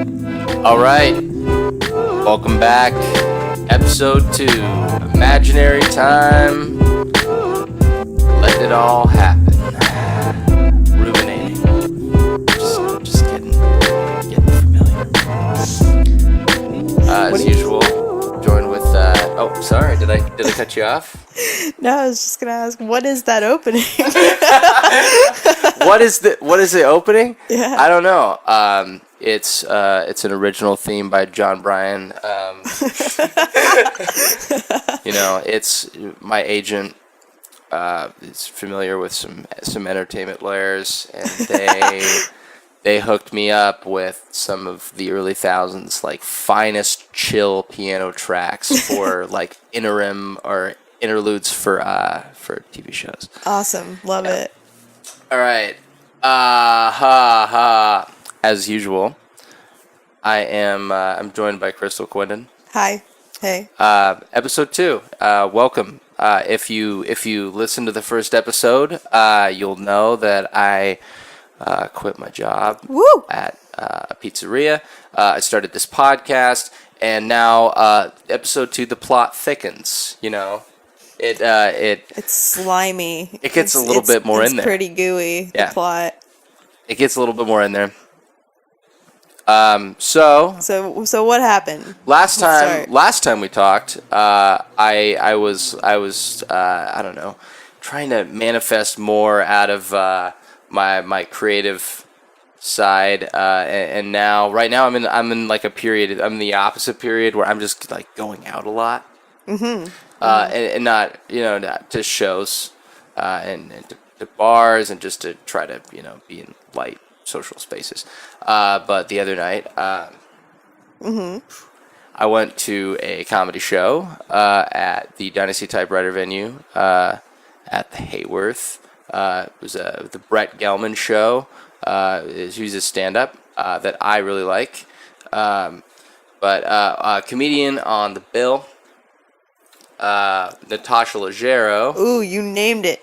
All right, welcome back. Episode 2, Imaginary Time. Let it all happen. Ruminating. Just getting familiar. As usual, joined with. Oh, sorry. Did I cut you off? No, I was just gonna ask, what is that opening? What is the opening? Yeah. I don't know. It's an original theme by John Bryan. It's my agent is familiar with some entertainment layers, and they hooked me up with some of the early thousands finest chill piano tracks for interim or interludes for TV shows. Awesome, love it. All right. As usual, I'm joined by Crystal Quinden. Hi. Hey. Episode 2. Welcome. If you listen to the first episode, you'll know that I quit my job at a pizzeria. I started this podcast, and now episode 2, the plot thickens. It's slimy. It gets a little bit more in there. It's pretty gooey. Yeah. The plot. It gets a little bit more in there. So what happened? Last time we talked, I was I don't know, trying to manifest more out of my creative side, and right now I'm in a period. I'm in the opposite period where I'm just going out a lot, and not not to shows, and to bars, and just to try to be in light social spaces. But the other night, I went to a comedy show at the Dynasty Typewriter venue at the Hayworth. It was the Brett Gelman show. He's a stand-up that I really like. But a comedian on the bill, Natasha Leggero. Ooh, you named it.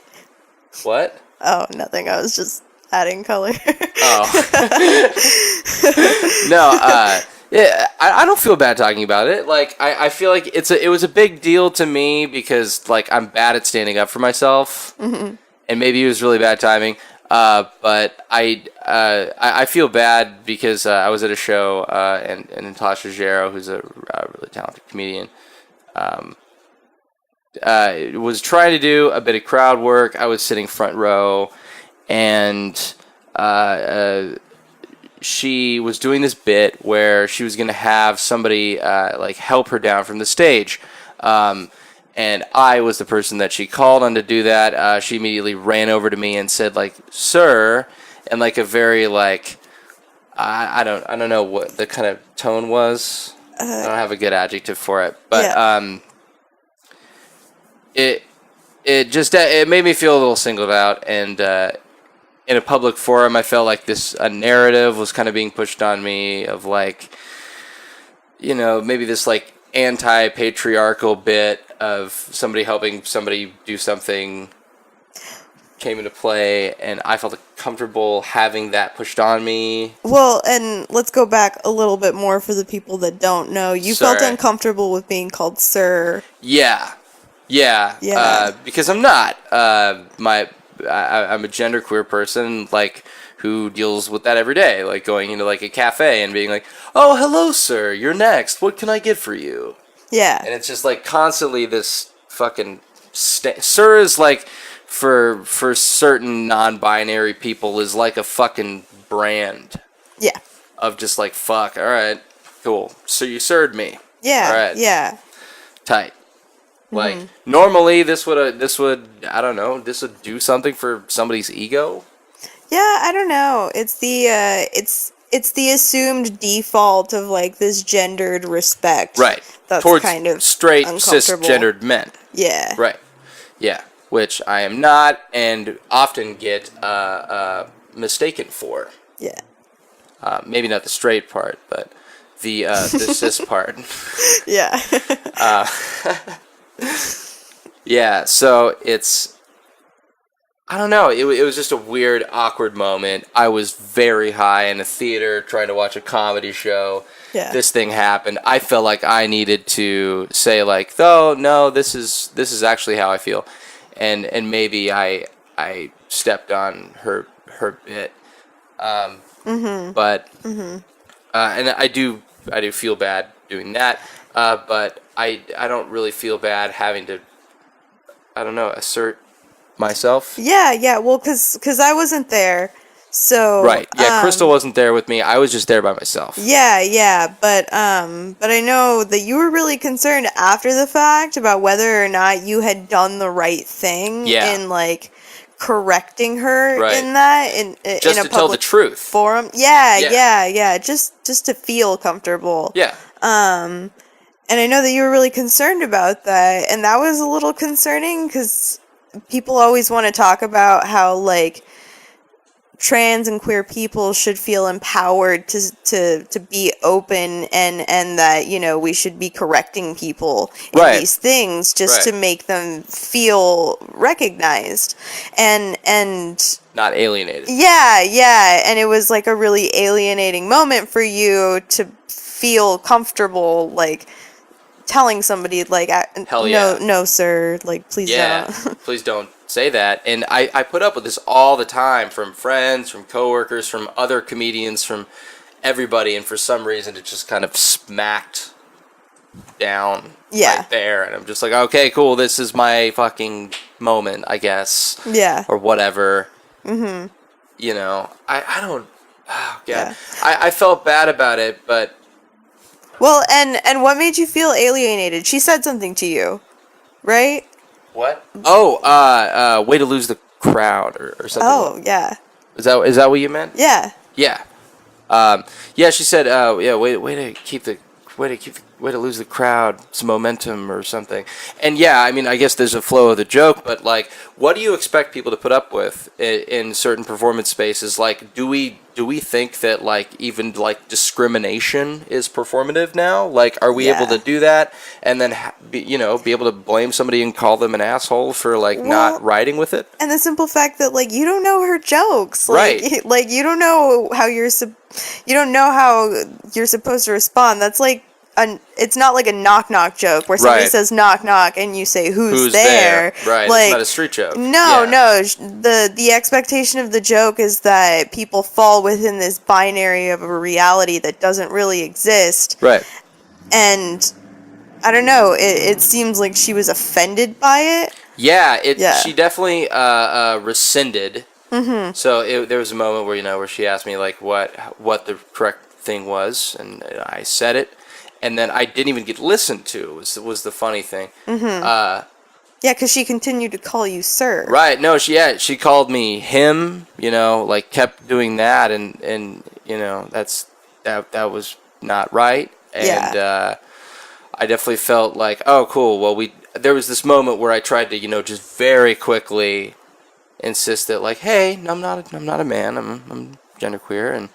What? Oh, nothing. I was just adding color. Oh. No, yeah, I don't feel bad talking about it. I feel like it was a big deal to me because I'm bad at standing up for myself, and maybe it was really bad timing. But I feel bad because I was at a show, and Natasha Leggero, who's a really talented comedian, was trying to do a bit of crowd work. I was sitting front row, and she was doing this bit where she was going to have somebody help her down from the stage, and I was the person that she called on to do that. She immediately ran over to me and said "Sir," and a very I don't know what the kind of tone was. I don't have a good adjective for it, but yeah. It made me feel a little singled out, and in a public forum, I felt like a narrative was kind of being pushed on me of maybe this anti-patriarchal bit of somebody helping somebody do something came into play, and I felt comfortable having that pushed on me. Well, and let's go back a little bit more for the people that don't know. You felt uncomfortable with being called sir. Yeah. Because I'm not. I'm a genderqueer person, who deals with that every day, going into a cafe and being "Oh, hello, sir. You're next. What can I get for you?" Yeah. And it's just constantly this fucking sir is for certain non-binary people is a fucking brand. Yeah. Of just fuck. All right, cool. So you sirred me. Yeah. All right. Yeah. Tight. Normally this would I don't know, this would do something for somebody's ego. Yeah, I don't know. It's the assumed default of this gendered respect. Right. That's towards kind of straight cisgendered men. Yeah. Right. Yeah. Which I am not, and often get mistaken for. Yeah. Maybe not the straight part, but the cis part. Yeah. Yeah, so I don't know. It was just a weird, awkward moment. I was very high in a theater trying to watch a comedy show. Yeah. This thing happened. I felt like I needed to say like, oh no, this is actually how I feel, and maybe I stepped on her bit. But and I do feel bad doing that. But I don't really feel bad having to, I don't know, assert myself. Yeah. Well, because I wasn't there, so right. Yeah, Crystal wasn't there with me. I was just there by myself. Yeah. But I know that you were really concerned after the fact about whether or not you had done the right thing in like correcting her in that in just in a to tell the public truth forum. Yeah. Just to feel comfortable. Yeah. And I know that you were really concerned about that, and that was a little concerning because people always want to talk about how like trans and queer people should feel empowered to be open, and that, you know, we should be correcting people in these things just to make them feel recognized and not alienated. Yeah, and it was like a really alienating moment for you to feel comfortable like telling somebody like, hell yeah. no sir, like please don't. Please don't say that. And I put up with this all the time from friends, from coworkers, from other comedians, from everybody, and for some reason it just kind of smacked down right there, and I'm just like, okay, cool, this is my fucking moment, I guess. Or whatever. You know, I don't, oh god. I felt bad about it, but well, and what made you feel alienated? She said something to you, right? What? Oh, way to lose the crowd or something. Oh, yeah. Is that what you meant? Yeah. Yeah. Yeah, she said, way to lose the crowd, some momentum or something. And yeah, I mean, I guess there's a flow of the joke, but like, what do you expect people to put up with in certain performance spaces? Like, do we think that like even like discrimination is performative now? Like, are we able to do that and then be able to blame somebody and call them an asshole for like not riding with it? And the simple fact that like you don't know her jokes, like, right? Like you don't know how you're supposed to respond. That's like it's not like a knock knock joke where somebody says knock knock and you say who's there. Right. Like, it's not a street joke. No. The expectation of the joke is that people fall within this binary of a reality that doesn't really exist. Right. And I don't know, it seems like she was offended by it. Yeah, she definitely rescinded. Mm-hmm. So there was a moment where she asked me like what the correct thing was, and I said it. And then I didn't even get listened to. Was the funny thing. Mm-hmm. Yeah, because she continued to call you sir. Right. No, she called me him. Like kept doing that, and that was not right. And I definitely felt like, oh, cool. Well, there was this moment where I tried to just very quickly insist that like, hey, I'm not a man. I'm genderqueer, and.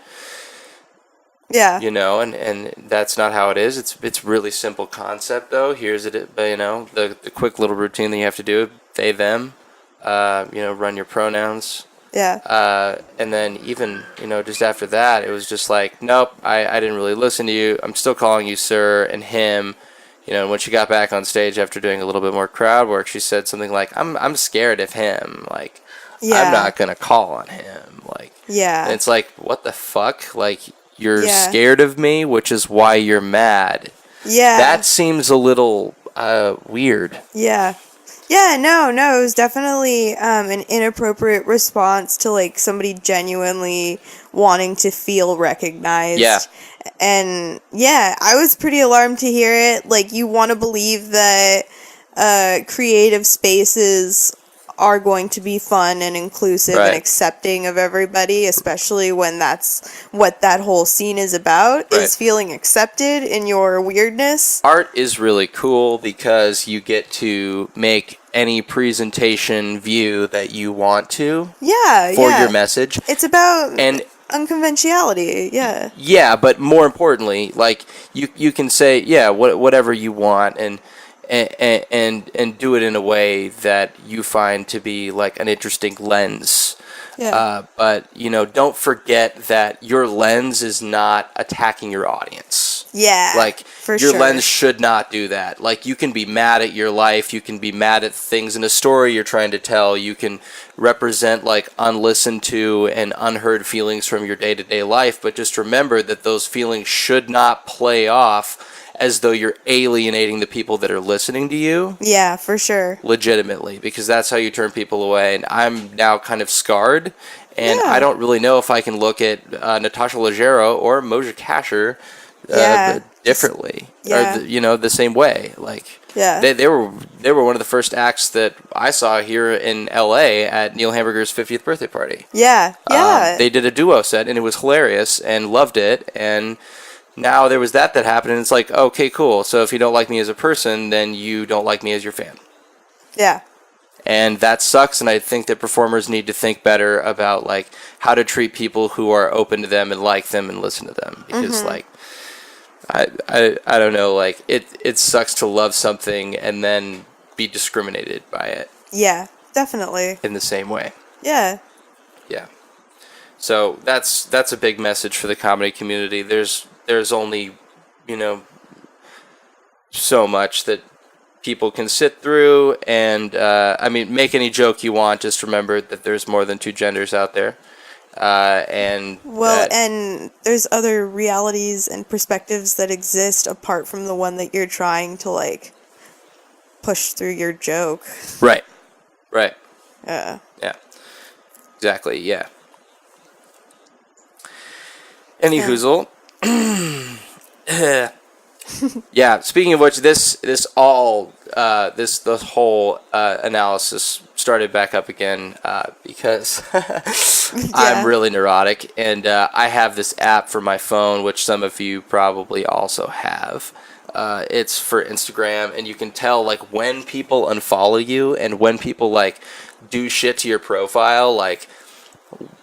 Yeah. And that's not how it is. It's really simple concept though. Here's it, the quick little routine that you have to do. They, them, run your pronouns. Yeah. And then even, just after that, it was just like, nope, I didn't really listen to you. I'm still calling you sir and him. And when she got back on stage after doing a little bit more crowd work, she said something like, I'm scared of him. Like, I'm not going to call on him. Like, and it's like, what the fuck? Like, you're scared of me, which is why you're mad. Yeah. That seems a little weird. Yeah. Yeah, no, it was definitely an inappropriate response to like somebody genuinely wanting to feel recognized. Yeah. And yeah, I was pretty alarmed to hear it. Like, you want to believe that creative spaces are going to be fun and inclusive and accepting of everybody, especially when that's what that whole scene is about, is feeling accepted in your weirdness. Art is really cool because you get to make any presentation view that you want to for your message. It's about unconventionality, Yeah, but more importantly, like you can say, whatever you want, and do it in a way that you find to be like an interesting lens. Yeah. But don't forget that your lens is not attacking your audience. Yeah. Like for your sure. lens should not do that. Like you can be mad at your life, you can be mad at things in a story you're trying to tell, you can represent like unlistened to and unheard feelings from your day-to-day life, but just remember that those feelings should not play off as though you're alienating the people that are listening to you. Yeah, for sure. Legitimately, because that's how you turn people away. And I'm now kind of scarred, and Yeah. I don't really know if I can look at Natasha Leggero or Moja Kasher differently, Yeah. or the same way. Like, Yeah. they were one of the first acts that I saw here in LA at Neil Hamburger's 50th birthday party. Yeah. Yeah. They did a duo set, and it was hilarious, and loved it. And now there was that happened, and it's like, okay, cool. So if you don't like me as a person, then you don't like me as your fan. Yeah. And that sucks, and I think that performers need to think better about like how to treat people who are open to them and like them and listen to them. Because like I don't know, like it sucks to love something and then be discriminated by it. Yeah, definitely. In the same way. Yeah. Yeah. So that's a big message for the comedy community. There's only, so much that people can sit through, and make any joke you want. Just remember that there's more than two genders out there, and there's other realities and perspectives that exist apart from the one that you're trying to like push through your joke. Right. Yeah. Exactly. Yeah. Any hoozle. Yeah. Speaking of which, the whole analysis started back up again because I'm really neurotic, and I have this app for my phone, which some of you probably also have. It's for Instagram, and you can tell like when people unfollow you and when people like do shit to your profile, like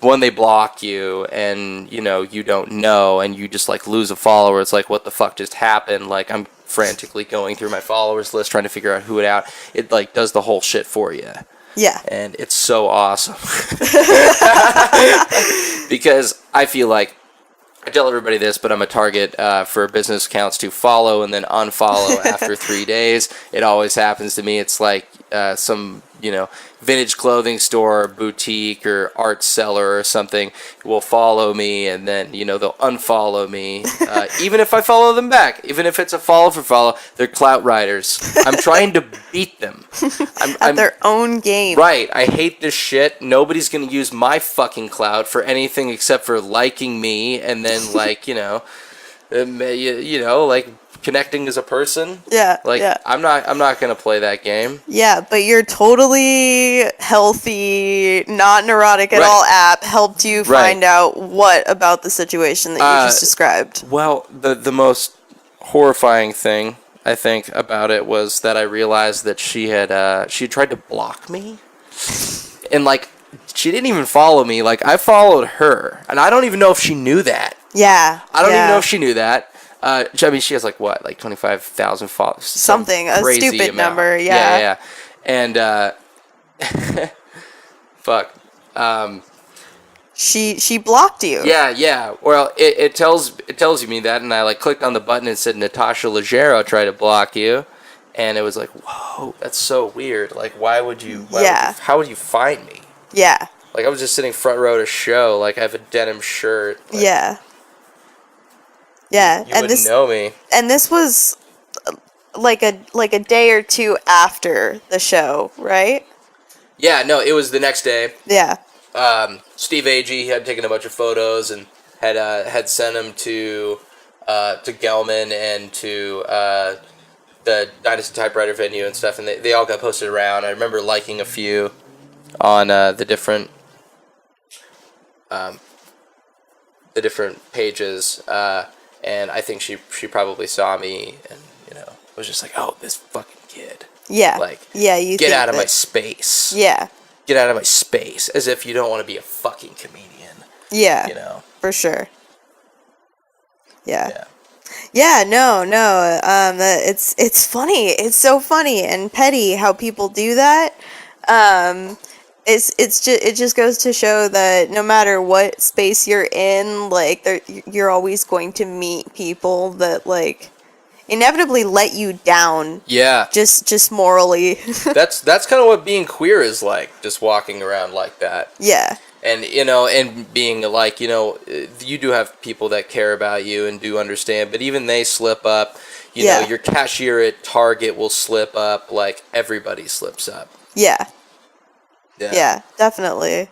when they block you and you don't know and you just like lose a follower. It's like, what the fuck just happened? Like I'm frantically going through my followers list trying to figure out who it out. It like does the whole shit for you. Yeah. And it's so awesome. Because I feel like I tell everybody this, but I'm a target for business accounts to follow and then unfollow after 3 days. It always happens to me. It's like some, vintage clothing store, boutique, or art seller or something will follow me, and then, they'll unfollow me. Even if I follow them back, even if it's a follow for follow, they're clout riders. I'm trying to beat them. At their own game. Right. I hate this shit. Nobody's going to use my fucking clout for anything except for liking me and then, like, like connecting as a person. Yeah. Like, yeah. I'm not going to play that game. Yeah, but your totally healthy, not neurotic at all app helped you find out what about the situation that you just described. Well, the most horrifying thing I think about it was that I realized that she had tried to block me, and like she didn't even follow me. Like I followed her, and I don't even know if she knew that. Yeah, I don't even know if she knew that. She has like 25,000 followers. Something, a stupid amount. Number. Yeah. And fuck. She blocked you. Yeah. Well, it tells me that, and I like clicked on the button and said Natasha Leggero tried to block you, and it was like, whoa, that's so weird. Like, why would you? How would you find me? Yeah. Like I was just sitting front row to show. Like I have a denim shirt. Like, yeah. You wouldn't know me. And this was like a day or two after the show, right? Yeah. No, it was the next day. Yeah. Steve Agee had taken a bunch of photos and had sent them to Gelman and to the Dynasty Typewriter venue and stuff, and they all got posted around. I remember liking a few on the different pages, and I think she probably saw me and was just like, oh, this fucking kid. Yeah. Like, you get out of my space. Yeah. Get out of my space, as if you don't want to be a fucking comedian. Yeah. For sure. Yeah. Yeah, no. It's funny. It's so funny and petty how people do that. It just goes to show that no matter what space you're in, like you're always going to meet people that like inevitably let you down. Yeah. Just morally. That's kind of what being queer is like, just walking around like that. Yeah. And, you know, and being like, you know, you do have people that care about you and do understand, but even they slip up. You know, your cashier at Target will slip up, like everybody slips up. Yeah. Yeah, definitely.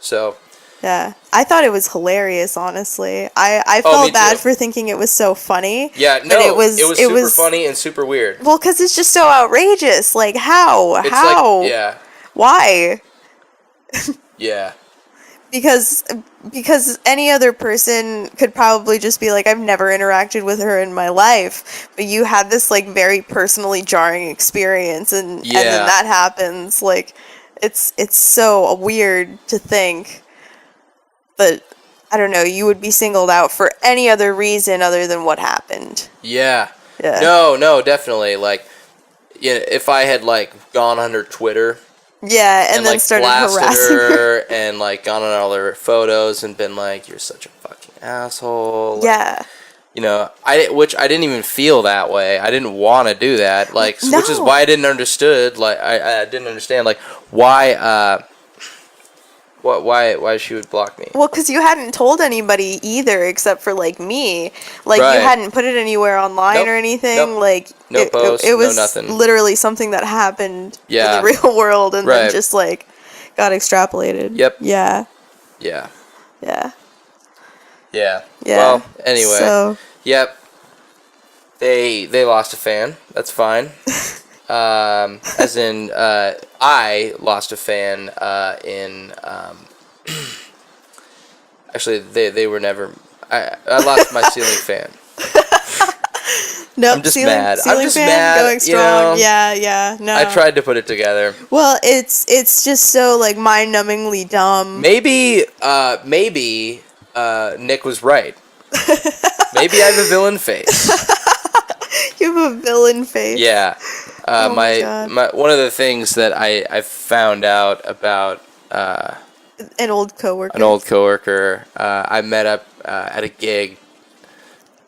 So. Yeah. I thought it was hilarious, honestly. I felt bad for thinking it was so funny. Yeah, no, it was super funny and super weird. Well, because it's just so outrageous. Like, how? How? Like, yeah. Why? Yeah. Because any other person could probably just be like, I've never interacted with her in my life, but you had this like very personally jarring experience, and then that happens. Like, it's so weird to think that, I don't know, you would be singled out for any other reason other than what happened. Yeah. Yeah. No, definitely. Like, you know, if I had like gone under Twitter. Yeah, and then like started blasted harassing her and like gone on all their photos and been like, "You're such a fucking asshole." Like, yeah. You know, which I didn't even feel that way. I didn't want to do that. Like, no. Which is why I didn't understood. Like, I didn't understand like why why she would block me. Well, because you hadn't told anybody either, except for like me. Like right. You hadn't put it anywhere online or anything. Nope. Like no post. It was no nothing. Literally something that happened in the real world, and then just like got extrapolated. Yep. Yeah. Yeah. Yeah. Yeah. Yeah. Well, anyway. So. Yep. They lost a fan. That's fine. As in, I lost a fan in. Actually, they were never. I lost my ceiling fan. Nope, I'm just mad. I'm just fan mad. Going strong. You know, yeah. No. I tried to put it together. Well, it's just so like mind-numbingly dumb. Maybe Nick was right. Maybe I have a villain face. You have a villain face. Yeah. Oh my God. One of the things that I found out about an old coworker. I met up at a gig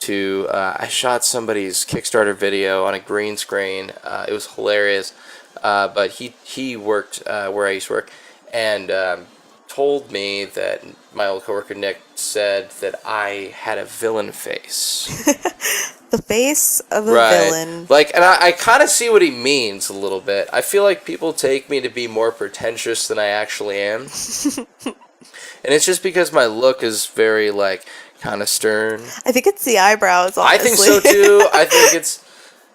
to I shot somebody's Kickstarter video on a green screen. It was hilarious. But he worked where I used to work, and told me that my old coworker Nick said that I had a villain face. The face of a villain. Like, and I kind of see what he means a little bit. I feel like people take me to be more pretentious than I actually am. And it's just because my look is very, like, kind of stern. I think it's the eyebrows, honestly. I think so, too. I think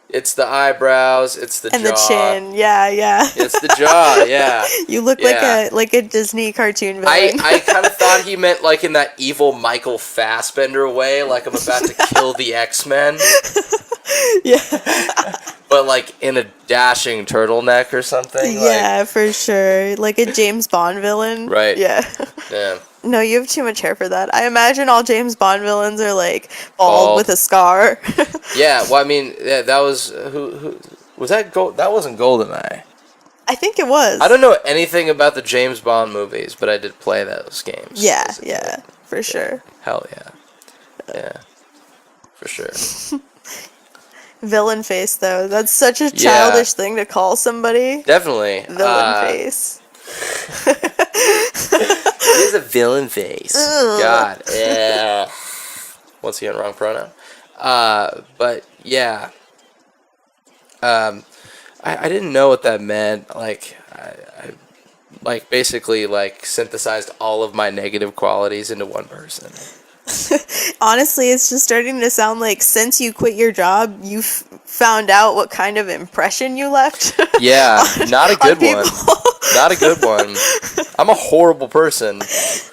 it's the eyebrows, it's the jaw. And the chin, yeah. It's the jaw, yeah. You look like a Disney cartoon villain. I kind of thought he meant like in that evil Michael Fassbender way, like I'm about to kill the X-Men. Yeah. But like in a dashing turtleneck or something. Yeah, like, for sure. Like a James Bond villain. Right. Yeah. Yeah. No, you have too much hair for that. I imagine all James Bond villains are like bald with a scar. Yeah, well, I mean, that was who was that? That wasn't GoldenEye. I think it was. I don't know anything about the James Bond movies, but I did play those games. Yeah, for sure. Hell yeah, for sure. Villain face, though. That's such a childish thing to call somebody. Definitely. Villain face. It is a villain face. Ugh. God. Yeah. Once again, wrong pronoun. But yeah. I didn't know what that meant. Like, I like basically like synthesized all of my negative qualities into one person. Honestly, it's just starting to sound like since you quit your job, you've found out what kind of impression you left. Yeah, not a good one. Not a good one. I'm a horrible person.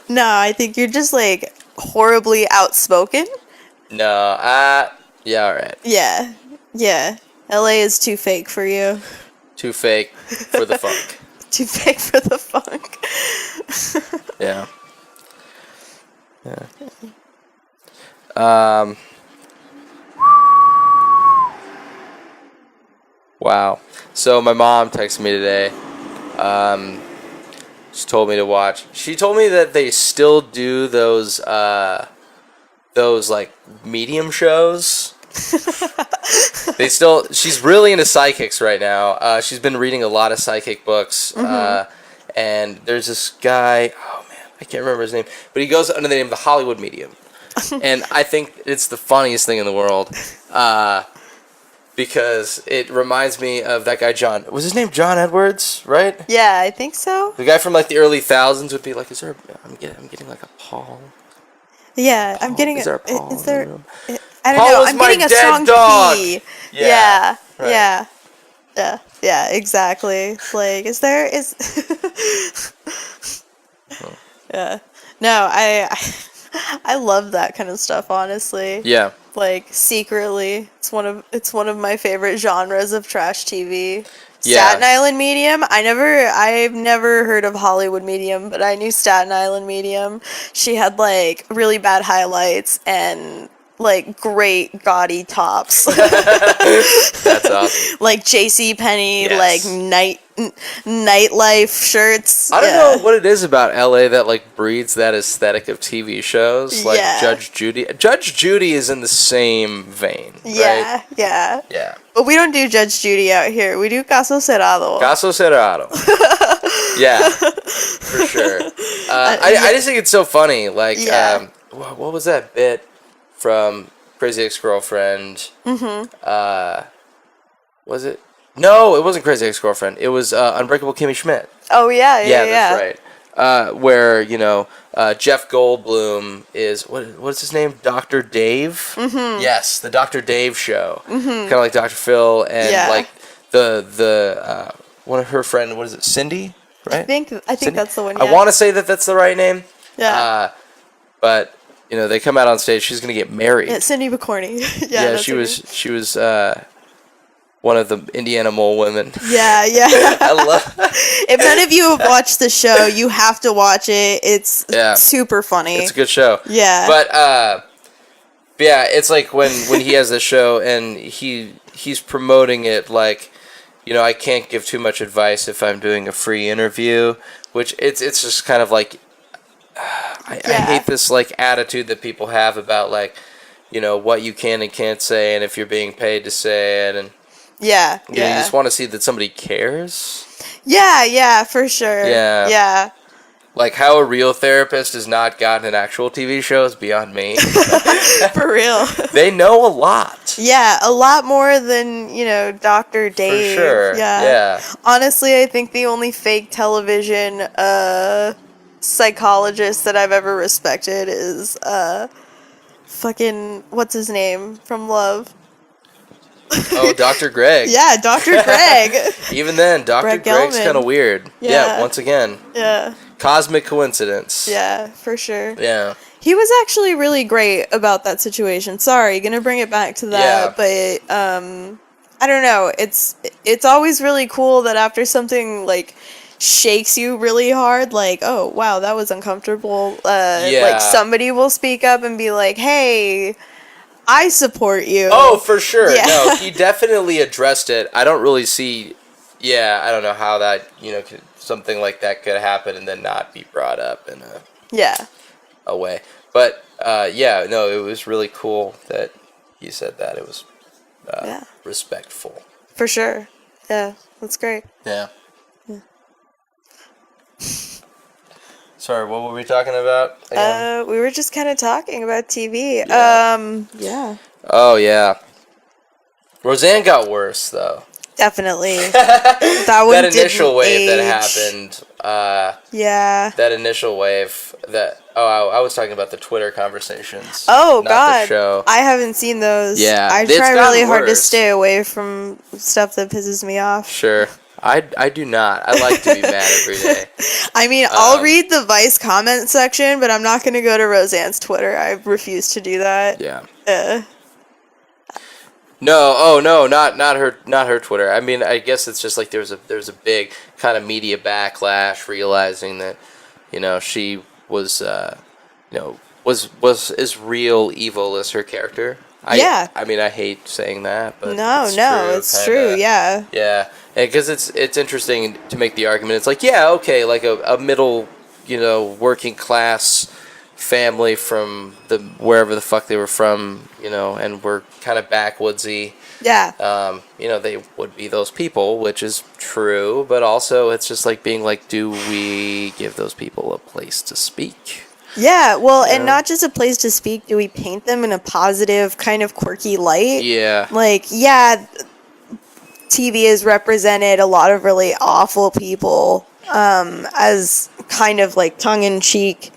No, I think you're just like horribly outspoken. No, yeah, alright. Yeah. LA is too fake for you. Too fake for the funk. Too fake for the funk. Yeah. Wow. So my mom texted me today. She told me to watch. She told me that they still do those like medium shows. They still. She's really into psychics right now. She's been reading a lot of psychic books. And there's this guy. Oh man, I can't remember his name, but he goes under the name of the Hollywood Medium. And I think it's the funniest thing in the world. Because it reminds me of that guy John. Was his name John Edwards, right? Yeah, I think so. The guy from like the early thousands would be like, "Is there? I'm getting like a Paul." Yeah, Paul, I'm getting. Is there a Paul? Is there? I don't Paul know. was I'm my getting a dead strong dog. P. Yeah, right. Yeah, exactly. Like, is there? Yeah. No, I love that kind of stuff. Honestly. Yeah. Like, secretly, it's one of my favorite genres of trash TV. Yeah. Staten Island Medium. I've never heard of Hollywood Medium, but I knew Staten Island Medium. She had like really bad highlights and like great gaudy tops. That's awesome. Like JCPenney, Yes. like nightlife shirts. I don't know what it is about LA that like breeds that aesthetic of TV shows. Like Judge Judy. Judge Judy is in the same vein. Yeah, right? yeah. But we don't do Judge Judy out here. We do Caso Cerrado. Caso Cerrado. Yeah, for sure. I just think it's so funny. Like, what was that bit from Crazy Ex-Girlfriend? Was it? No, it wasn't Crazy Ex-Girlfriend. It was Unbreakable Kimmy Schmidt. Oh, yeah. That's right. Where, Jeff Goldblum is, what's his name? Dr. Dave? Yes, the Dr. Dave show. Kind of like Dr. Phil and like the one of her friend, what is it, Cindy? Right? I think Cindy? That's the one. I want to say that that's the right name. Yeah. But they come out on stage. She's gonna get married. Yeah, Cindy McCorney. Yeah, she was one of the Indiana Mole women. Yeah. I love. If none of you have watched the show, you have to watch it. It's super funny. It's a good show. Yeah. But yeah, it's like when he has this show and he's promoting it like, I can't give too much advice if I'm doing a free interview, which it's just kind of like I hate this like attitude that people have about like, what you can and can't say and if you're being paid to say it and you just want to see that somebody cares. Yeah, for sure. Yeah. Like how a real therapist has not gotten an actual TV show is beyond me. For real. They know a lot. Yeah, a lot more than, Dr. Dave. For sure. Yeah. Honestly, I think the only fake television psychologist that I've ever respected is fucking what's his name from Love? Oh, Dr. Greg. Yeah, Dr. Greg. Even then, Dr. Greg's kind of weird. Yeah, once again. Yeah. Cosmic coincidence. Yeah, for sure. Yeah. He was actually really great about that situation. Sorry, gonna bring it back to that, but I don't know. It's always really cool that after something like shakes you really hard, like, oh wow, that was uncomfortable. Like somebody will speak up and be like, hey, I support you. Oh, for sure. Yeah. No, he definitely addressed it. I don't really see. Yeah, I don't know how that something like that could happen and then not be brought up in a way. But it was really cool that he said that. It was respectful. For sure. Yeah, that's great. Yeah. Sorry, what were we talking about again? We were just kind of talking about TV. Yeah. Oh, yeah. Roseanne got worse, though. Definitely. That one that initial wave age. that happened. That initial wave that... Oh, I was talking about the Twitter conversations. Oh, not God. The show. I haven't seen those. Yeah. I try really hard to stay away from stuff that pisses me off. Sure. I do not. I like to be mad every day. I mean, I'll read the Vice comment section, but I'm not going to go to Roseanne's Twitter. I refuse to do that. Yeah. No, not her Twitter. I mean, I guess it's just like there's a big kind of media backlash realizing that, she was was as real evil as her character. I mean, I hate saying that, but it's true. Yeah. Yeah, because it's interesting to make the argument. It's like, yeah, okay, like a middle, working class family from wherever the fuck they were from, and we're kind of backwoodsy. Yeah. They would be those people, which is true, but also it's just like being like, do we give those people a place to speak? Yeah, well, and not just a place to speak, do we paint them in a positive, kind of quirky light? Yeah. Like, yeah, TV has represented a lot of really awful people as kind of like tongue-in-cheek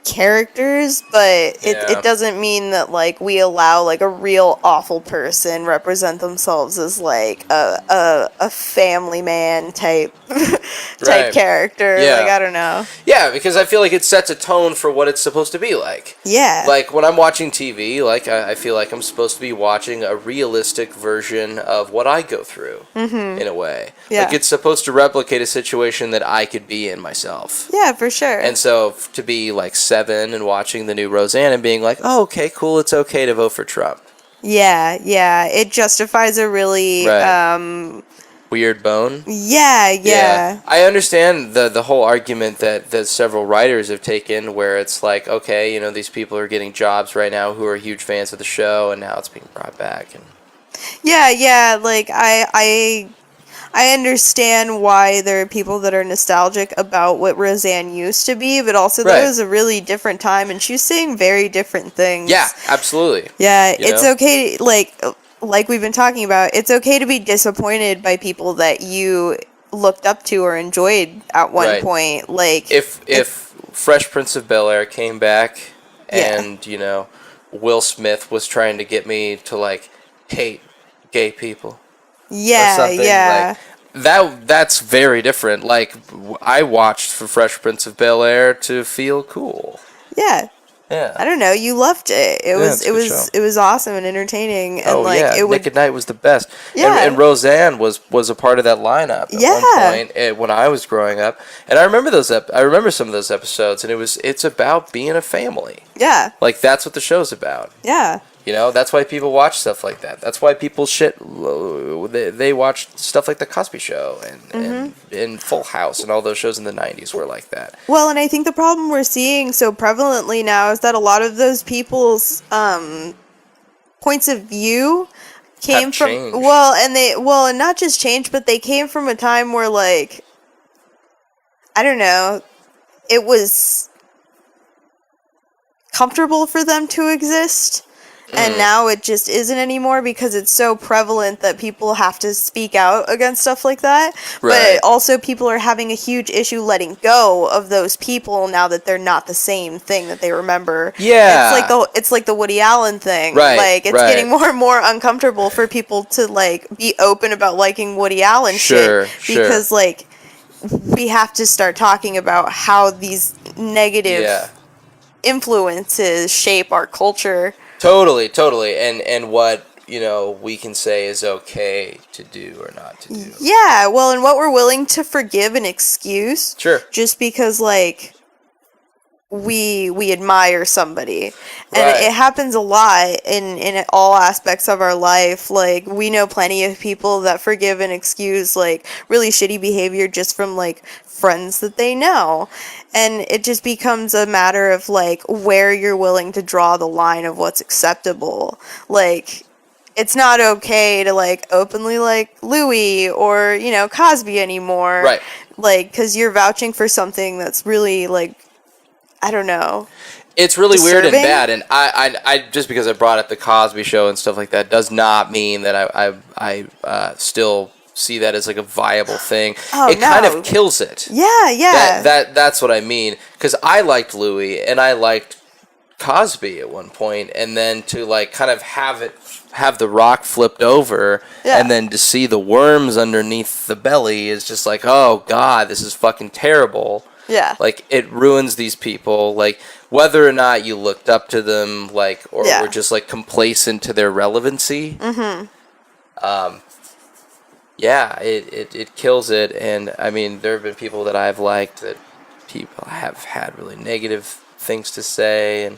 characters, but it doesn't mean that like we allow like a real awful person represent themselves as like a family man type character. Yeah. Like, I don't know. Yeah, because I feel like it sets a tone for what it's supposed to be like. Yeah. Like when I'm watching TV, like I feel like I'm supposed to be watching a realistic version of what I go through in a way. Yeah. Like it's supposed to replicate a situation that I could be in myself. Yeah, for sure. And so to be like 7 and watching the new Roseanne and being like, oh, okay, cool, it's okay to vote for Trump. Yeah, it justifies a really weird bone. Yeah. I understand the whole argument that several writers have taken where it's like, okay, these people are getting jobs right now who are huge fans of the show and now it's being brought back. And yeah, like I understand why there are people that are nostalgic about what Roseanne used to be, but also there was a really different time, and she was saying very different things. Yeah, absolutely. Yeah, it's okay, like we've been talking about, it's okay to be disappointed by people that you looked up to or enjoyed at one point. Like if Fresh Prince of Bel-Air came back and, Will Smith was trying to get me to, like, hate gay people. Yeah. Like, that's very different. Like, I watched for Fresh Prince of Bel-Air to feel cool. Yeah. Yeah. I don't know. You loved it. It was awesome and entertaining. And Nick at Night was the best. Yeah. And Roseanne was a part of that lineup at one point when I was growing up. And I remember I remember some of those episodes, and it's about being a family. Yeah. Like that's what the show's about. Yeah. That's why people watch stuff like that. That's why people they watch stuff like The Cosby Show and Full House and all those shows in the 90s were like that. Well, and I think the problem we're seeing so prevalently now is that a lot of those people's points of view came from changed. and not just changed, but they came from a time where, like, I don't know, it was comfortable for them to exist. And now it just isn't anymore because it's so prevalent that people have to speak out against stuff like that. Right. But also people are having a huge issue letting go of those people now that they're not the same thing that they remember. Yeah. It's like the Woody Allen thing. Right. Like, it's getting more and more uncomfortable for people to, like, be open about liking Woody Allen shit. Because, like, we have to start talking about how these negative influences shape our culture. Totally. And what, we can say is okay to do or not to do. Yeah, well, and what we're willing to forgive and excuse. Sure. Just because, like, we admire somebody. And it happens a lot in all aspects of our life. Like, we know plenty of people that forgive and excuse, like, really shitty behavior just from, like, friends that they know. And it just becomes a matter of, like, where you're willing to draw the line of what's acceptable. Like, it's not okay to, like, openly like Louis or, Cosby anymore. Right. Like, because you're vouching for something that's really, like, I don't know. It's really disturbing. Weird and bad, and I just because I brought up the Cosby Show and stuff like that does not mean that I still see that as like a viable thing. It kind of kills it. Yeah. That's what I mean, because I liked Louis and I liked Cosby at one point, and then to like kind of have the rock flipped over, and then to see the worms underneath the belly is just like, oh god, this is fucking terrible. Yeah. Like, it ruins these people, like, whether or not you looked up to them, like, or were just, like, complacent to their relevancy. It kills it, and, I mean, there have been people that I've liked that people have had really negative things to say, and,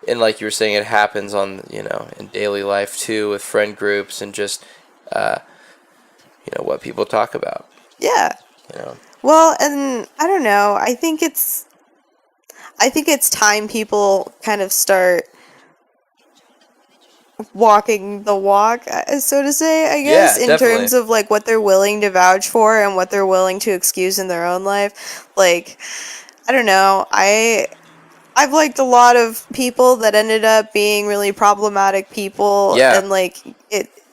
and like you were saying, it happens on, in daily life too, with friend groups and just, what people talk about. Yeah. Well, and I don't know. I think it's time people kind of start walking the walk, so to say, I guess, in terms of like what they're willing to vouch for and what they're willing to excuse in their own life. Like, I don't know. I've liked a lot of people that ended up being really problematic people, and like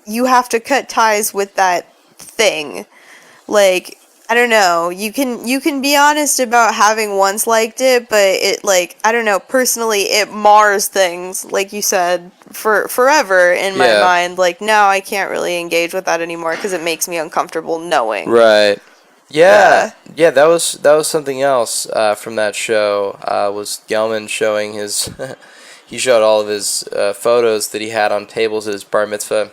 you have to cut ties with that thing. Like, I don't know. You can be honest about having once liked it, but it, like, I don't know, personally it mars things, like you said, for forever in my mind. Like, now I can't really engage with that anymore because it makes me uncomfortable knowing. Right. Yeah. That was something else from that show. Was Gelman showing his he showed all of his photos that he had on tables at his bar mitzvah.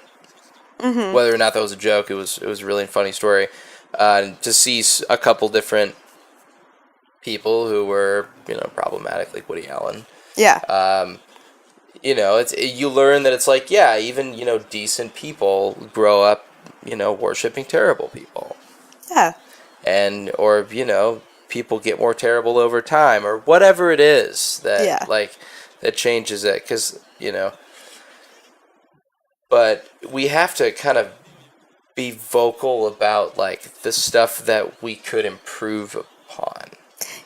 Mm-hmm. Whether or not that was a joke, it was a really funny story. To see a couple different people who were, problematic, like Woody Allen. Yeah. You learn that it's like, yeah, even, decent people grow up, worshiping terrible people. Yeah. Or people get more terrible over time, or whatever it is that, that changes it, because, but we have to kind of be vocal about, like, the stuff that we could improve upon.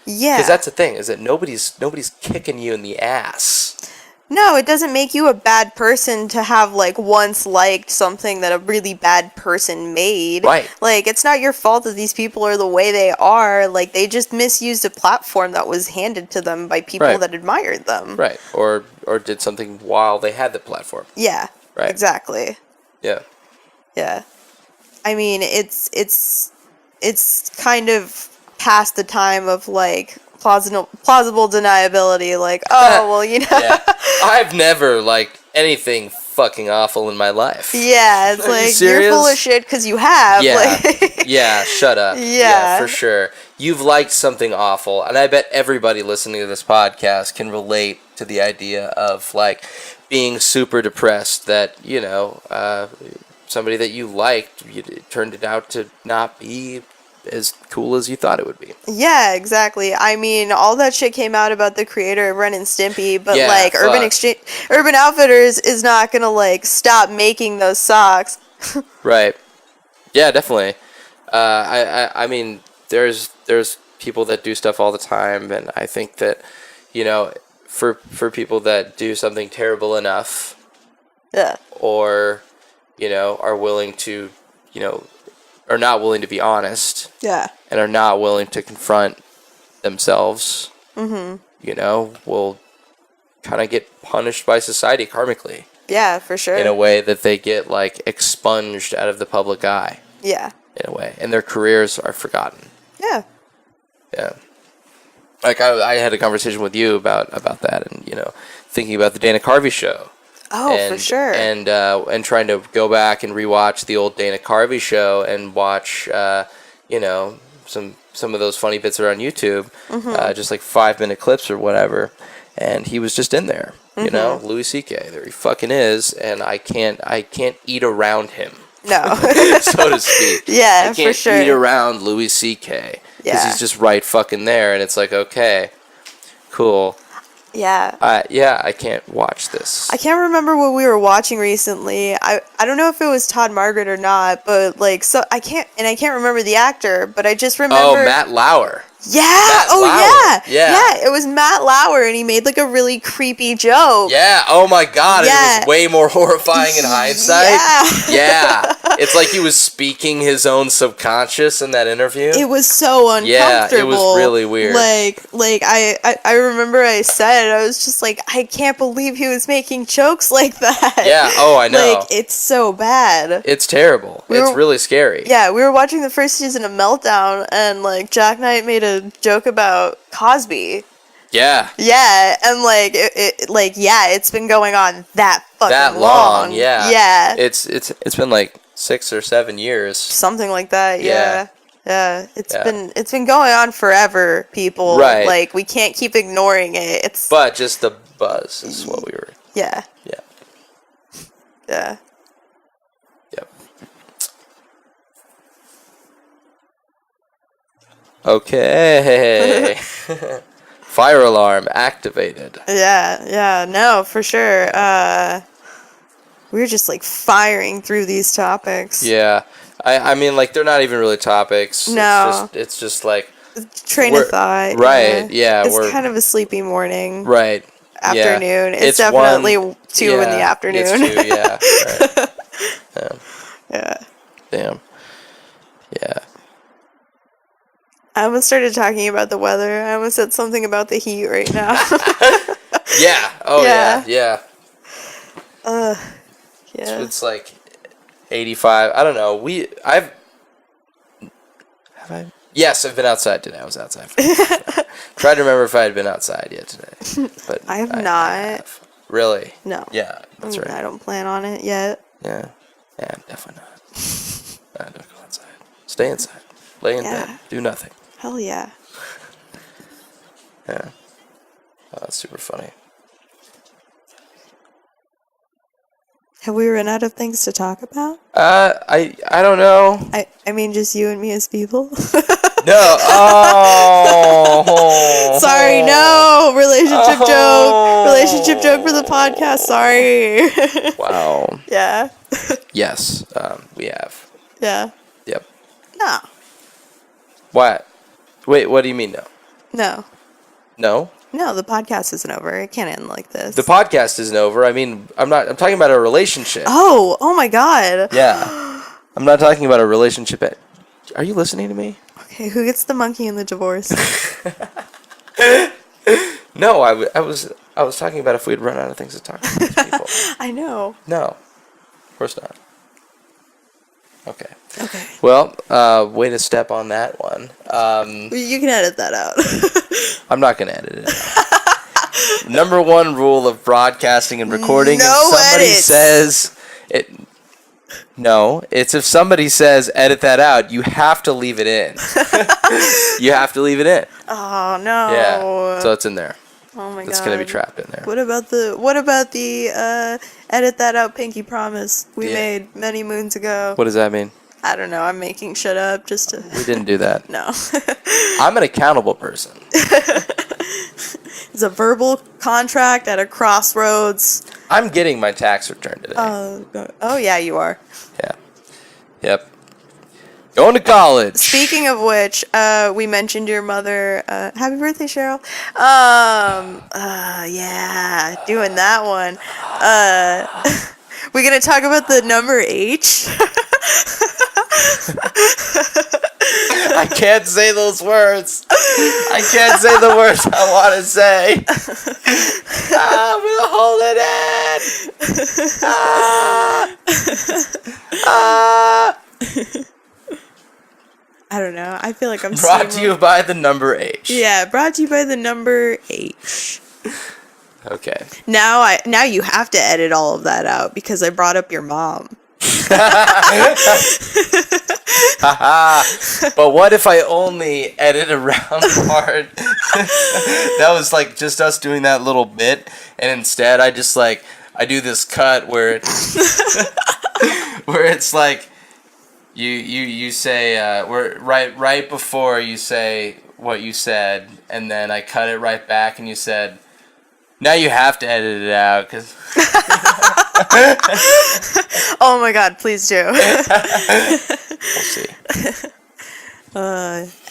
Yeah. Because that's the thing, is that nobody's kicking you in the ass. No, it doesn't make you a bad person to have, like, once liked something that a really bad person made. Right. Like, it's not your fault that these people are the way they are. Like, they just misused a platform that was handed to them by people that admired them. Right. Or did something while they had the platform. Yeah. Right. Exactly. Yeah. Yeah. I mean, it's kind of past the time of, like, plausible deniability, like, oh, well, Yeah. I've never liked anything fucking awful in my life. Yeah, it's like, you're full of shit because you have. Yeah. Like, Yeah, shut up. Yeah, for sure. You've liked something awful, and I bet everybody listening to this podcast can relate to the idea of, like, being super depressed that, somebody that you liked, it turned it out to not be as cool as you thought it would be. Yeah, exactly. I mean, all that shit came out about the creator of Ren and Stimpy, but like Urban Outfitters is not gonna like stop making those socks. Right. Yeah, definitely. I mean, there's people that do stuff all the time, and I think that, for people that do something terrible enough, or are willing to, are not willing to be honest. Yeah. And are not willing to confront themselves. Mm-hmm. Will kind of get punished by society karmically. Yeah, for sure. In a way that they get, like, expunged out of the public eye. Yeah. In a way. And their careers are forgotten. Yeah. Yeah. Like, I had a conversation with you about that, and, thinking about the Dana Carvey show. Oh, for sure. And trying to go back and rewatch the old Dana Carvey show and watch, some of those funny bits that are on YouTube, just like 5-minute clips or whatever. And he was just in there, Louis C.K. There he fucking is, and I can't eat around him. No. So to speak. Yeah, for sure. I can't eat around Louis C.K. Because he's just right fucking there, and it's like, okay, cool. Yeah. I can't watch this. I can't remember what we were watching recently. I don't know if it was Todd Margaret or not, but like, so I can't remember the actor, but I just remember. Oh, Matt Lauer. Yeah. Yeah. It was Matt Lauer, and he made like a really creepy joke. Yeah. Oh my god. Yeah. It was way more horrifying in hindsight. Yeah. It's like he was speaking his own subconscious in that interview. It was so uncomfortable. Yeah, it was really weird. Like I remember I was just like, I can't believe he was making jokes like that. Yeah. Oh, I know. Like, it's so bad. It's terrible. It's really scary. Yeah, we were watching the first season of Meltdown, and like Jack Knight made a joke about Cosby. Yeah. Yeah, and like it's been going on that fucking long. Yeah. Yeah. It's been like 6 or 7 years. Something like that. Yeah. Yeah, it's been going on forever, people. Right. Like, we can't keep ignoring it. But just the buzz is what we were. Yeah. Yeah. Yeah. Yep. Okay. Fire alarm activated. Yeah, no, for sure. We're just like firing through these topics. Yeah. I mean, like, they're not even really topics. No. It's just like Train of thought. Right, yeah. It's kind of a sleepy morning. Right. Afternoon. Yeah. It's definitely 2 in the afternoon. It's 2, yeah. Right. Yeah. Damn. Yeah. I almost started talking about the weather. I almost said something about the heat right now. Yeah. Oh, yeah. Yeah. Yeah. It's like 85. I don't know. Have I? Yes, I've been outside today. I was outside. Tried to remember if I had been outside yet today, but I have not. Really? No. Yeah, that's right. I don't plan on it yet. Yeah. Yeah, definitely not. Don't go outside. Stay inside. Lay in bed. Do nothing. Hell yeah. Yeah. Oh, that's super funny. Have we run out of things to talk about? I don't know. I mean, just you and me as people. No. Oh. Sorry, no. Relationship joke. Relationship joke for the podcast. Sorry. Wow. Yeah. Yes, we have. Yeah. Yep. No. What? Wait, what do you mean no? No. No? No, the podcast isn't over. It can't end like this. The podcast isn't over. I mean, I'm talking about a relationship. Oh my god. Yeah. I'm not talking about a relationship. Are you listening to me? Okay, who gets the monkey in the divorce? No, I was talking about if we'd run out of things to talk about with people. I know. No. Of course not. Okay. Okay. Well, way to step on that one. You can edit that out. I'm not going to edit it out. Number one rule of broadcasting and recording No if somebody edits. says it. No, it's if somebody says edit that out, you have to leave it in. You have to leave it in. Oh no. Yeah. So it's in there. Oh my god. It's going to be trapped in there. What about the edit that out pinky promise we made many moons ago? What does that mean? I don't know. I'm making shit up just to. We didn't do that. No. I'm an accountable person. It's a verbal contract at a crossroads. I'm getting my tax return today. Oh yeah, you are. Yeah. Yep. Going to college. Speaking of which, we mentioned your mother. Happy birthday, Cheryl. Yeah, doing that one. We're gonna talk about the number H. I can't say those words. I can't say the words I want to say. I'm gonna hold it in. I don't know. I feel like I'm Brought to you by the number H. Yeah, brought to you by the number H. Okay. Now you have to edit all of that out because I brought up your mom. But what if I only edit around the part that was like just us doing that little bit, and instead I just like I do this cut where it's like you say where right before you say what you said, and then I cut it right back, and you said, now you have to edit it out because. Oh my god, please do. We'll see.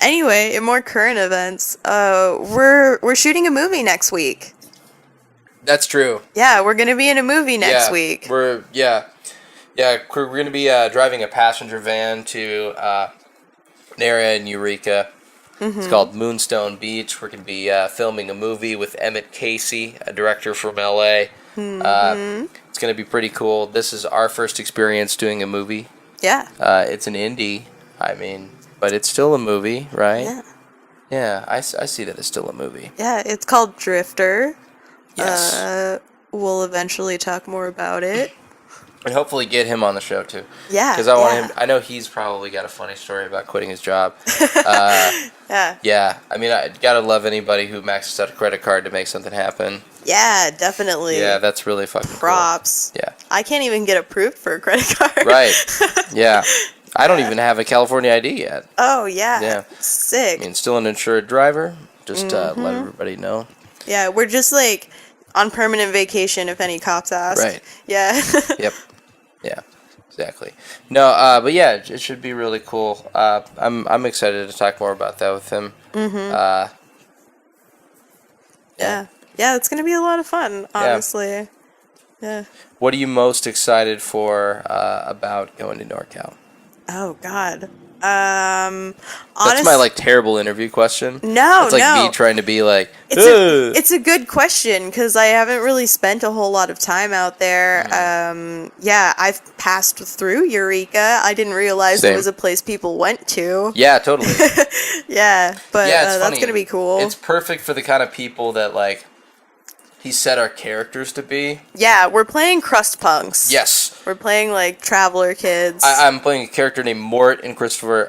Anyway, in more current events, we're shooting a movie next week. That's true. Yeah, we're gonna be in a movie next week. We're gonna be driving a passenger van to an area in Eureka. Mm-hmm. It's called Moonstone Beach. We're gonna be filming a movie with Emmett Casey, a director from LA. Mm-hmm. It's going to be pretty cool. This is our first experience doing a movie. Yeah. It's an indie, but it's still a movie, right? Yeah. Yeah, I see that it's still a movie. Yeah, it's called Drifter. Yes. We'll eventually talk more about it. And hopefully get him on the show too. Yeah. Because I want him. I know he's probably got a funny story about quitting his job. Yeah. Yeah. I mean, I gotta love anybody who maxes out a credit card to make something happen. Yeah, definitely. Yeah, that's really fucking props. Cool. Yeah. I can't even get approved for a credit card. Right. Yeah. I don't even have a California ID yet. Oh, yeah. Yeah. Sick. I mean, still an insured driver. Just let everybody know. Yeah, we're just like on permanent vacation if any cops ask. Right. Yeah. Yep. Yeah. Exactly. No, but yeah, it should be really cool. I'm excited to talk more about that with him. Yeah. Yeah, it's gonna be a lot of fun, honestly. Yeah. What are you most excited for about going to NorCal? Oh God. That's my like terrible interview question. No, it's like me trying to be like. It's a good question because I haven't really spent a whole lot of time out there. Yeah, I've passed through Eureka. I didn't realize it was a place people went to. Yeah, totally. Yeah, but that's that's gonna be cool. It's perfect for the kind of people that like he set our characters to be. Yeah, we're playing crust punks. Yes. We're playing like traveler kids. I'm playing a character named Mort and Christopher.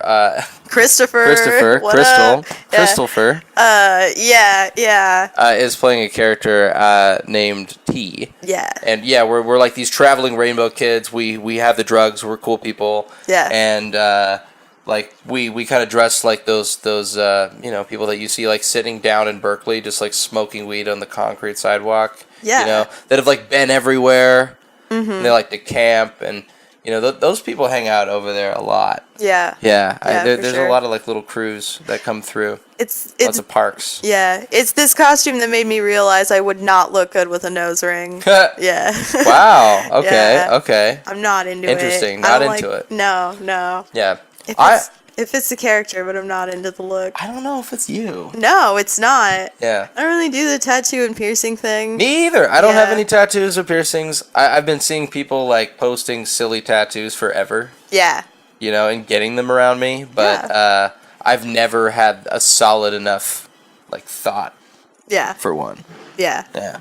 Christopher. What Crystal. up? Christopher. Yeah. Is playing a character named T. Yeah. And yeah, we're like these traveling rainbow kids. We have the drugs. We're cool people. Yeah. And like we kind of dress like those people that you see like sitting down in Berkeley just like smoking weed on the concrete sidewalk. Yeah. That have like been everywhere. Mm-hmm. And they like to camp, and those people hang out over there a lot. Yeah. Yeah. There's sure. a lot of like little crews that come through. It's lots of parks. Yeah, it's this costume that made me realize I would not look good with a nose ring. Yeah. Wow. Okay. Yeah. Okay. I'm not into it. Interesting. Not into it. No. Yeah. It fits the character, but I'm not into the look. I don't know if it's you. No, it's not. Yeah. I don't really do the tattoo and piercing thing. Me either. I don't have any tattoos or piercings. I've been seeing people like posting silly tattoos forever. Yeah. And getting them around me, but I've never had a solid enough like thought. Yeah. For one. Yeah. Yeah.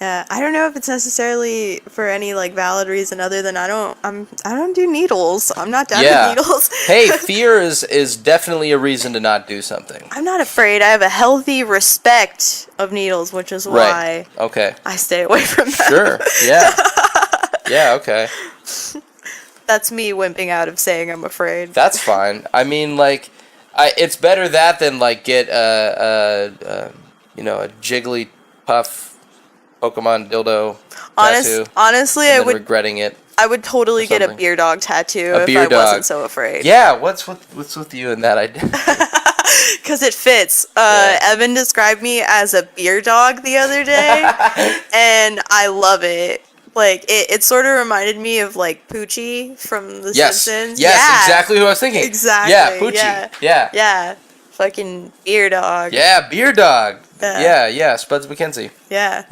Yeah, I don't know if it's necessarily for any like valid reason other than I don't do needles. I'm not down with needles. Hey, fear is definitely a reason to not do something. I'm not afraid. I have a healthy respect of needles, which is why I stay away from them. Sure. Yeah. Yeah, okay. That's me wimping out of saying I'm afraid. That's fine. I mean, like, it's better that than like get a Jigglypuff Pokemon dildo tattoo. Honestly, I would regretting it. I would totally get a beer dog tattoo if I wasn't so afraid. Yeah, what's with you in that idea? Because it fits. Evan described me as a beer dog the other day, and I love it. Like, it sort of reminded me of, like, Poochie from The Simpsons. Yes, exactly who I was thinking. Exactly. Yeah, Poochie. Yeah. Fucking beer dog. Yeah, beer dog. Yeah, Spuds McKenzie. Yeah.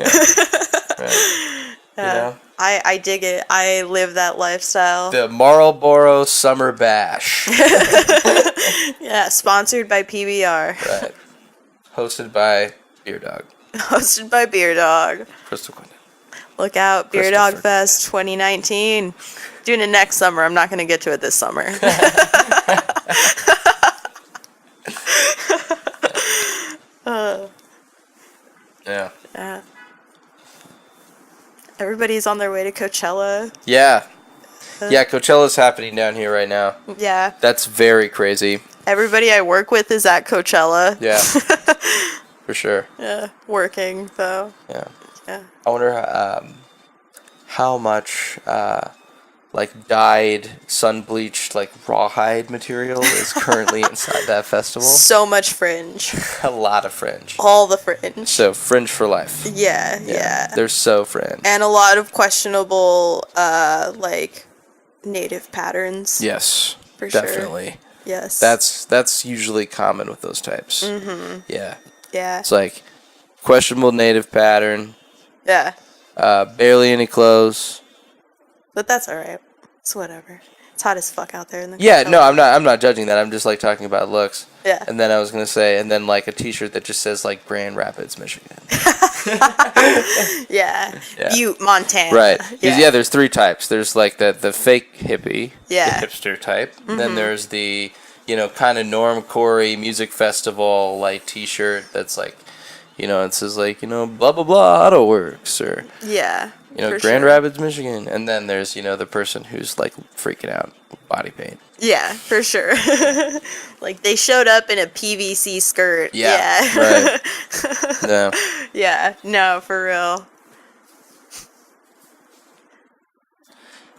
Right. I dig it. I live that lifestyle. The Marlboro Summer Bash. Yeah, sponsored by PBR. Right. Hosted by Beer Dog. Hosted by Beer Dog. Crystal Quinden. Look out, Beer Dog Fest 2019. Doing it next summer. I'm not going to get to it this summer. Yeah. Everybody's on their way to Coachella. Yeah. Yeah, Coachella's happening down here right now. Yeah. That's very crazy. Everybody I work with is at Coachella. Yeah. For sure. Yeah. Working, though. Yeah. Yeah. I wonder how much like dyed, sun-bleached, like rawhide material is currently inside that festival. So much fringe. A lot of fringe. All the fringe. So fringe for life. Yeah. They're so fringe. And a lot of questionable, like, native patterns. Yes. For definitely. Sure. Yes. That's usually common with those types. Mm-hmm. Yeah. Yeah. It's like questionable native pattern. Yeah. Barely any clothes. But that's alright. It's whatever. It's hot as fuck out there in the Yeah, Coachella. no, I'm not judging that. I'm just like talking about looks. Yeah. And then I was gonna say, and then like a T-shirt that just says like Grand Rapids, Michigan. Yeah. Yeah. Butte, Montana. Right. 'Cause, yeah, there's 3 types. There's like the fake hippie, Yeah. the hipster type. Then there's the, you know, kind of normcore music festival like T-shirt that's like, you know, it says like, you know, blah blah blah Auto Works or Yeah. you know, for Grand sure. Rapids, Michigan. And then there's, you know, the person who's like freaking out with body paint. Yeah, for sure. Like they showed up in a PVC skirt. Yeah. Right. No. Yeah. No, for real.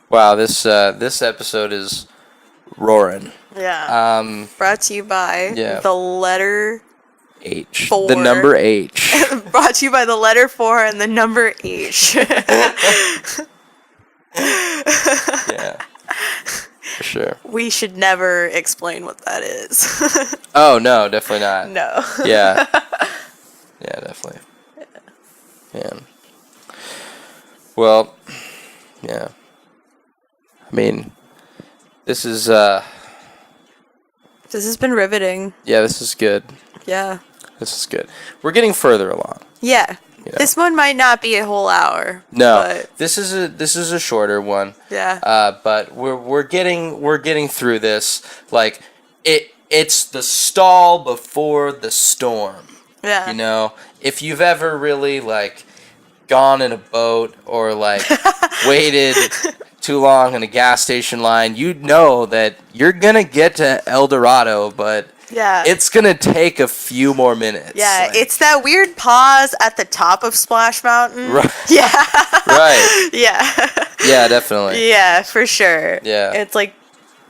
Wow, this episode is roaring. Yeah. Brought to you by yeah. the letter H. 4. The number H. Brought to you by the letter 4 and the number H. Yeah. For sure. We should never explain what that is. Oh, no, definitely not. No. Yeah. Yeah, definitely. Yeah. Well, yeah. I mean, this is, This has been riveting. yeah, this is good. Yeah. This is good. We're getting further along. Yeah. You know. This one might not be a whole hour. No, But this is a shorter one. yeah. But we're getting through this. Like it's the stall before the storm. Yeah. You know, if you've ever really like gone in a boat or like waited too long in a gas station line, you'd know that you're gonna get to El Dorado, but Yeah. it's gonna take a few more minutes. Yeah, Like, it's that weird pause at the top of Splash Mountain. Right. Yeah. right. Yeah. Yeah, definitely. Yeah, for sure. Yeah. It's like,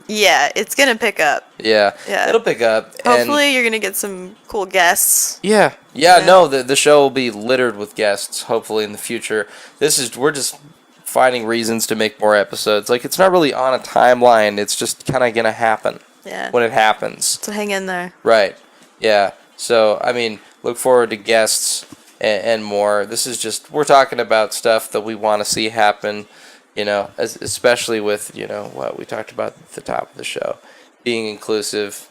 yeah, it's gonna pick up. Yeah. Yeah. It'll pick up. Hopefully, you're gonna get some cool guests. Yeah. No, the show will be littered with guests, hopefully, in the future. We're just finding reasons to make more episodes. Like, it's not really on a timeline, it's just kind of going to happen Yeah. when it happens. So hang in there. Right. Yeah. So, I mean, look forward to guests and more. This is just, we're talking about stuff that we want to see happen, you know, especially with, you know, what we talked about at the top of the show. Being inclusive,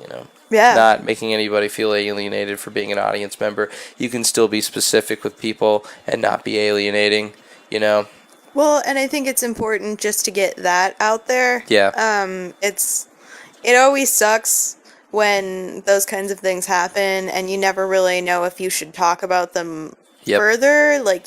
you know. Yeah. Not making anybody feel alienated for being an audience member. You can still be specific with people and not be alienating, you know. Well, and I think it's important just to get that out there. Yeah. It always sucks when those kinds of things happen and you never really know if you should talk about them further. Like,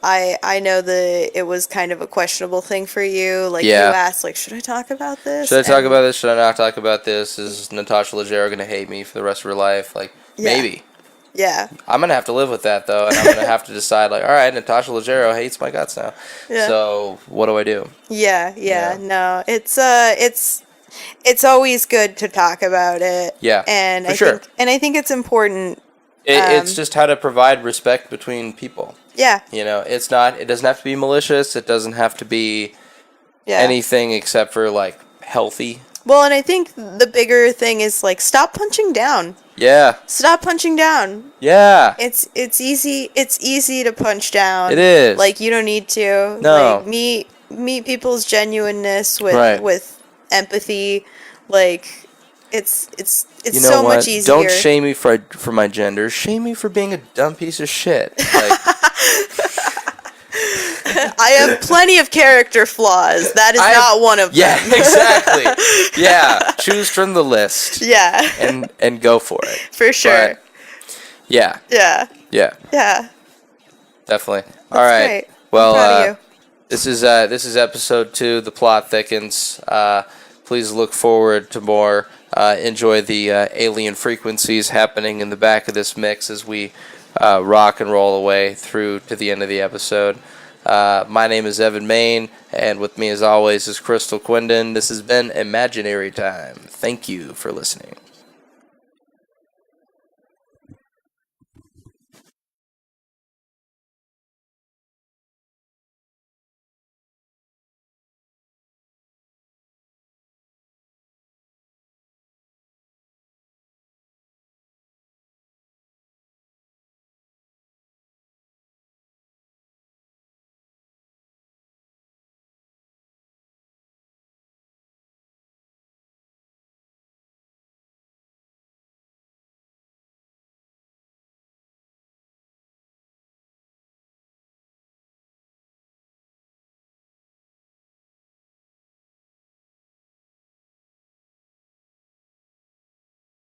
I know that it was kind of a questionable thing for you. Like, you asked, like, should I talk about this? Should I talk about this? Should I not talk about this? Is Natasha Leggero going to hate me for the rest of her life? Like, maybe. Yeah. I'm going to have to live with that, though, and I'm going to have to decide, like, all right, Natasha Leggero hates my guts now. Yeah. So, what do I do? Yeah. No, it's always good to talk about it. Yeah, And for sure. I think it's important. It's just how to provide respect between people. Yeah. You know, it doesn't have to be malicious. It doesn't have to be anything except for, like, healthy. Well, and I think the bigger thing is, like, stop punching down. Yeah. Stop punching down. Yeah. It's easy to punch down. It is. Like, you don't need to. No. Like, meet people's genuineness with empathy. Like, it's you know so what? much easier. Don't shame me for my gender. Shame me for being a dumb piece of shit. Like, I have plenty of character flaws. That is not one of them. Yeah, exactly. Yeah, choose from the list. Yeah. And go for it. For sure. But, yeah. Yeah. Yeah. Yeah. Definitely. All right. Great. Well, I'm proud of you. this is episode 2. The plot thickens. Please look forward to more. Enjoy the alien frequencies happening in the back of this mix as we rock and roll away through to the end of the episode. My name is Evan Main, and with me as always is Crystal Quinden. This has been Imaginary Time. Thank you for listening.